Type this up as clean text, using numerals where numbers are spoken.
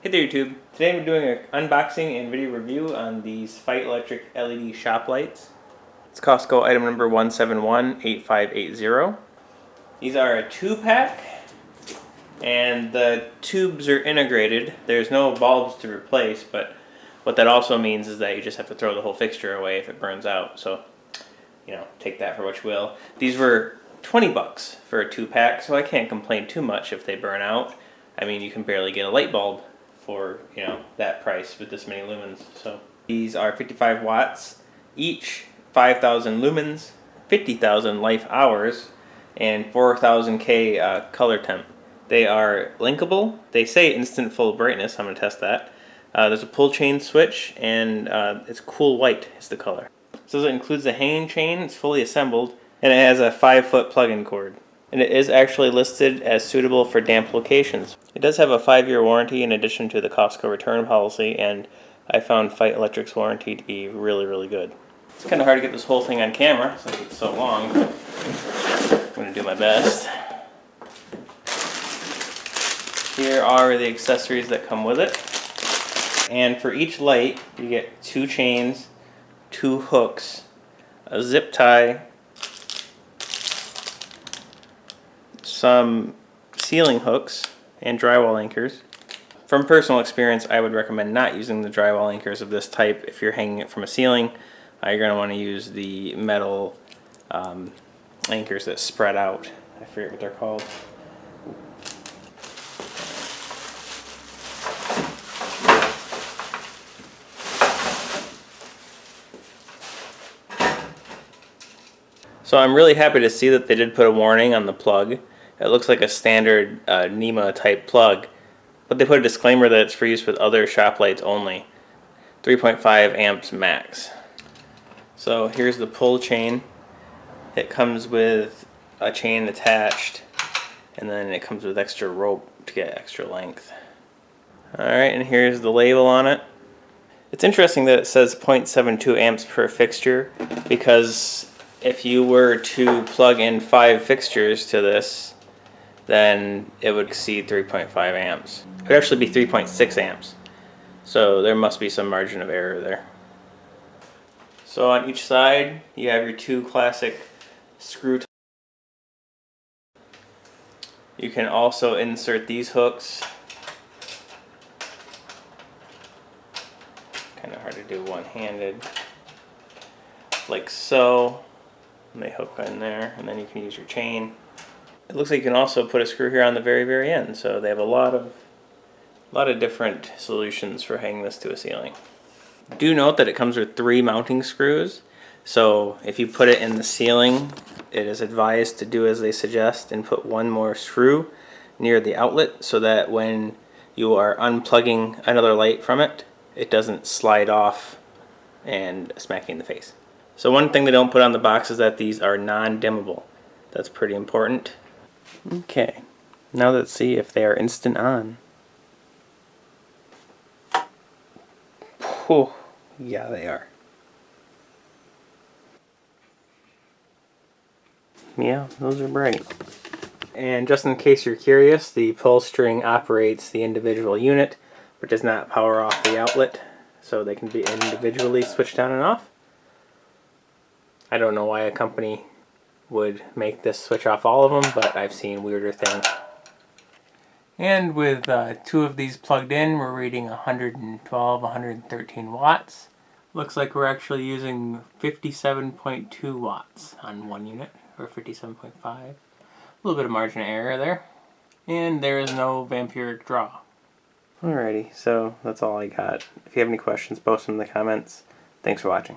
Hey there YouTube. Today I'm doing an unboxing and video review on these FEIT electric LED shop lights. It's Costco item number 1718580. These are a 2-pack and the tubes are integrated. There's no bulbs to replace, but what that also means is that you just have to throw the whole fixture away if it burns out. So, take that for what you will. These were 20 bucks for a 2-pack, so I can't complain too much if they burn out. I mean, you can barely get a light bulb for that price with this many lumens. So these are 55 watts each, 5,000 lumens, 50,000 life hours, and 4,000 K color temp. They are linkable. They say instant full brightness. I'm gonna test that. There's a pull chain switch, and it's cool white is the color. So it includes a hanging chain. It's fully assembled, and it has a 5-foot plug-in cord. And it is actually listed as suitable for damp locations. It does have a 5-year warranty in addition to the Costco return policy, and I found FEIT Electric's warranty to be really, really good. It's kind of hard to get this whole thing on camera since it's so long, but I'm going to do my best. Here are the accessories that come with it. And for each light, you get 2 chains, 2 hooks, a zip tie, some ceiling hooks, and drywall anchors. From personal experience, I would recommend not using the drywall anchors of this type if you're hanging it from a ceiling. You're going to want to use the metal anchors that spread out. I forget what they're called. So I'm really happy to see that they did put a warning on the plug. It looks like a standard NEMA type plug, but they put a disclaimer that it's for use with other shop lights only. 3.5 amps max. So here's the pull chain. It comes with a chain attached, and then it comes with extra rope to get extra length. Alright, and here's the label on it. It's interesting that it says 0.72 amps per fixture, because if you were to plug in 5 fixtures to this, then it would exceed 3.5 amps. It would actually be 3.6 amps. So there must be some margin of error there. So on each side, you have your 2 classic screw. You can also insert these hooks. Kind of hard to do one-handed. Like so. And they hook in there, and then you can use your chain. It looks like you can also put a screw here on the very, very end. So they have a lot of different solutions for hanging this to a ceiling. Do note that it comes with 3 mounting screws. So if you put it in the ceiling, it is advised to do as they suggest and put 1 more screw near the outlet so that when you are unplugging another light from it, it doesn't slide off and smack you in the face. So one thing they don't put on the box is that these are non-dimmable. That's pretty important. Okay, now let's see if they are instant on. Oh, yeah, they are. Yeah, those are bright. And just in case you're curious, the pull string operates the individual unit, but does not power off the outlet, so they can be individually switched on and off. I don't know why a company would make this switch off all of them, but I've seen weirder things. And with 2 of these plugged in, we're reading 112, 113 watts. Looks like we're actually using 57.2 watts on 1 unit, or 57.5. A little bit of margin of error there. And there is no vampiric draw. Alrighty, so that's all I got. If you have any questions, post them in the comments. Thanks for watching.